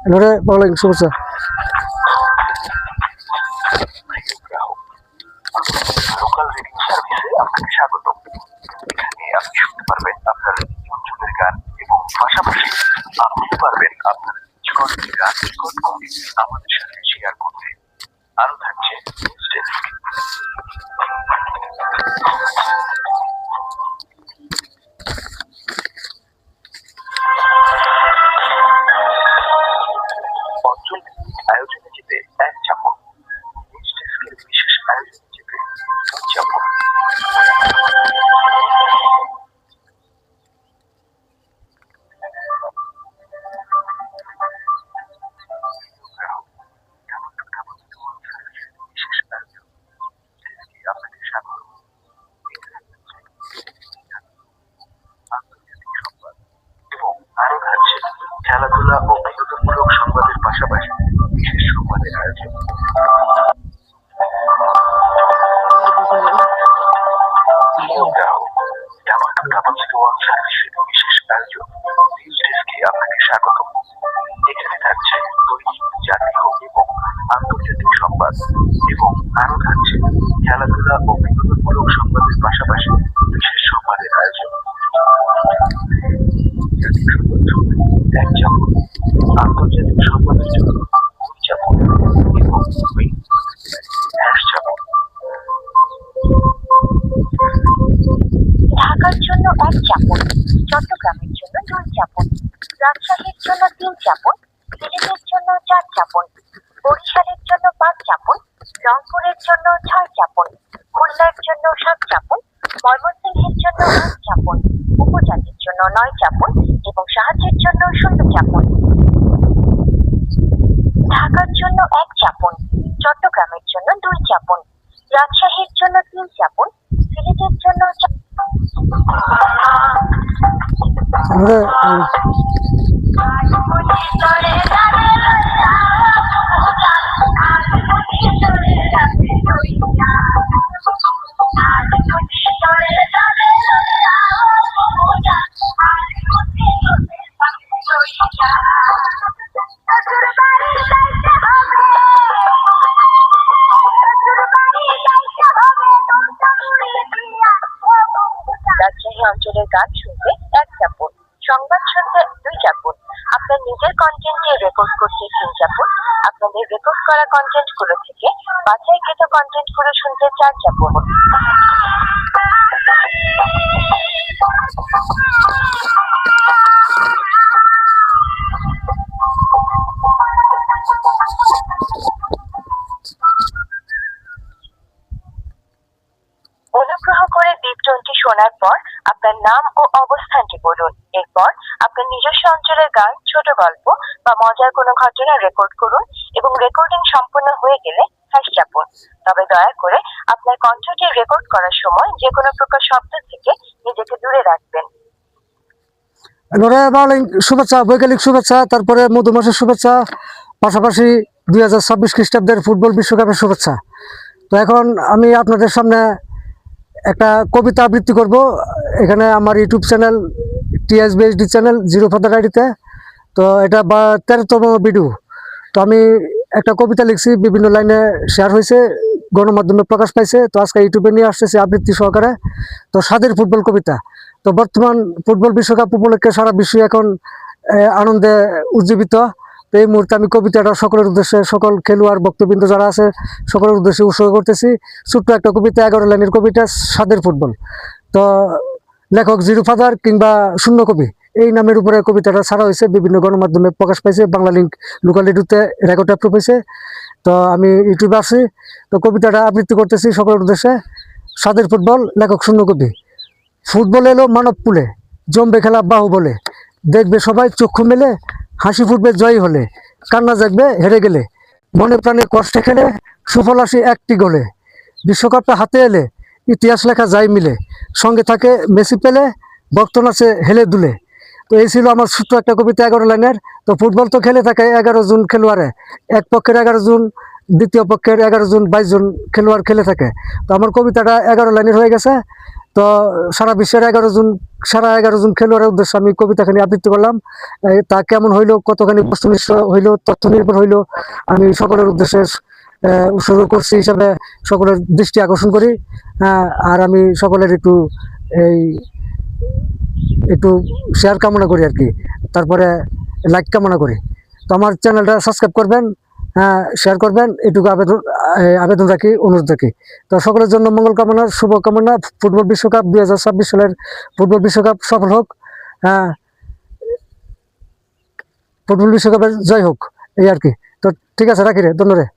এবারে বলেন শুভেচ্ছা। লোকাল রেডিও সার্ভিসে আপনাকে স্বাগত। এখানে আপনি শুনতে পারবেন আপনার অঞ্চলের গান এবং পাশাপাশি আপনি পারবেন আপনার রেকর্ডের গান রেকর্ড করে আমাদের সাথে শেয়ার করতে। আরো থাকছে নিউজ ডেস্ক। অঞ্চল আয়োজনে যেতে এক চাপন, নিউজ ডেস্কের বিশেষ আয়োজনে যেতে দুই চাপন। খেলাধুলা ও বিনোদনমূলক সংবাদের পাশাপাশি বিশেষ সংবাদের আয়োজন। বিশেষ আয়োজন নিউজ ডেস্কে আপনাকে স্বাগত। এখানে থাকছে দৈনিক, জাতীয় এবং আন্তর্জাতিক সংবাদ এবং আরো থাকছে খেলাধুলা ও বিনোদনমূলক সংবাদের পাশাপাশি বিশেষ সংবাদের আয়োজন। জাতীয় সংবাদ এক চাপন, আন্তর্জাতিক সংবাদের জন্য দুই চাপন এবং এক চাপন। ঢাকার জন্য এক চাপন, চট্টগ্রামের জন্য দুই চাপন, রাজশাহীর জন্য তিন চাপন, সিলেটের জন্য চার চাপন, বরিশালের জন্য পাঁচ চাপন, রংপুরের জন্য ছয় চাপন, খুলনার জন্য সাত চাপন, ময়মনসিংহের জন্য আট চাপন, উপজাতির জন্য নয় চাপন এবং সাহায্যের জন্য শূন্য চাপন। ঢাকার জন্য এক চাপন, চট্টগ্রামের জন্য দুই চাপন, রাজশাহীর জন্য তিন চাপন, সিলেটের জন্য রাজশাহী অঞ্চলের গান শুনতে এক চাপন, সংবাদ শুনতে দুই চাপন, আপনার নিজের কন্টেন্টে রেকর্ড করতে তিন চাপন, আপনাদের রেকর্ড করা কন্টেন্ট গুলো থেকে বাছাইকৃত কন্টেন্ট গুলো শুনতে চার চাপন। অনুগ্রহ করে বিবরণটি শোনার পর আপনার নাম ও অবস্থানটি বলুন। এরপর আপনার নিজস্ব অঞ্চলের গান, ছোট গল্প বা মজার কোনো ঘটনা রেকর্ড করুন এবং রেকর্ডিং সম্পূর্ণ হয়ে গেলে হ্যাশ চাপুন। তবে দয়া করে আপনার কণ্ঠটি রেকর্ড করার সময় যে কোনো প্রকার শব্দ থেকে নিজেকে দূরে রাখবেন। শুভেচ্ছা, বৈকালিক শুভেচ্ছা, তারপরে মধুমাসের শুভেচ্ছা, পাশাপাশি 2026 খ্রিস্টাব্দের ফুটবল বিশ্বকাপের শুভেচ্ছা। তো এখন আমি আপনাদের সামনে একটা কবিতা আবৃত্তি করব। এখানে আমার YouTube channel TSBHD channel zero father আইডিতে। তো এটা 13তম ভিডিও। তো আমি একটা কবিতা লিখছি, বিভিন্ন লাইনে শেয়ার হয়েছে, গণমাধ্যমে প্রকাশ পাইছে। তো আজকে ইউটিউবে নিয়ে আসতেছি আবৃত্তি সহকারে। তো স্বাদের ফুটবল কবিতা। তো বর্তমান ফুটবল বিশ্বকাপ উপলক্ষে সারা বিশ্ব এখন আনন্দে উজ্জীবিত। তো এই মুহূর্তে আমি কবিতাটা সকলের উদ্দেশ্যে, সকল খেলোয়াড় বক্তবৃন্দ যারা আছে সকলের উদ্দেশ্যে উৎসর্গ করতেছি। ছোট্ট একটা কবিতা, 11 লাইনের কবিতা, স্বাদের ফুটবল। তো লেখক জিরো ফাদার কিংবা শূন্য কবি এই নামের উপরে কবিতাটা ছাড়া হয়েছে, বিভিন্ন গণমাধ্যমে প্রকাশ পাইছে, বাংলা লিঙ্ক লোকাল রেডিওতে রেকর্ড অ্যাপ্রুভ হয়েছে। তো আমি ইউটিউবে আসি। তো কবিতাটা আবৃত্তি করতেছি সকলের উদ্দেশ্যে। স্বাদের ফুটবল, লেখক শূন্য কবি। ফুটবল এলো মানব পুলে, জমবে খেলা বাহুবলে, দেখবে সবাই চক্ষু মেলে, হাসি ফুটবে জয় হলে, কান্না জাগবে হেরে গেলে, মনে প্রাণে কষ্টে খেলে, সুফল আসি একটি গোলে, বিশ্বকাপটা হাতে এলে ইতিহাস লেখা যায় মিলে, সঙ্গে থাকে মেসি পেলে, ভক্ত নাচে হেলে দুলে। তো এই ছিল আমার ছোট্ট একটা কবিতা, 11 লাইনের। তো ফুটবল তো খেলে থাকে 11 জন খেলোয়াড়ে, এক পক্ষের 11 জন, দ্বিতীয় পক্ষের 11 জন, 22 জন খেলোয়াড় খেলে থাকে। তো আমার কবিতাটা 11 লাইনের হয়ে গেছে। তো সারা বিশ্বের 11 জন খেলোয়াড়ের উদ্দেশ্যে আমি কবিতাখানি আবৃত্তি করলাম। তা কেমন হইলো, কতখানি বস্তুনিষ্ঠ হইলো, তথ্য নির্ভর হইলো, আমি সকলের উদ্দেশ্যে উৎসর্গ করছি হিসাবে সকলের দৃষ্টি আকর্ষণ করি। আর আমি সকলের একটু শেয়ার কামনা করি আর কি, তারপরে লাইক কামনা করি। তো আমার চ্যানেলটা সাবস্ক্রাইব করবেন, শেয়ার করবেন, এটুকু আবেদন রাখি, অনুরোধ রাখি। তো সকলের জন্য মঙ্গল কামনা, শুভ কামনা। ফুটবল বিশ্বকাপ 2026 সালের ফুটবল বিশ্বকাপ সফল হোক, ফুটবল বিশ্বকাপের জয় হোক, এই আর কি। তো ঠিক আছে, রাখি রে, ধন্যবাদ।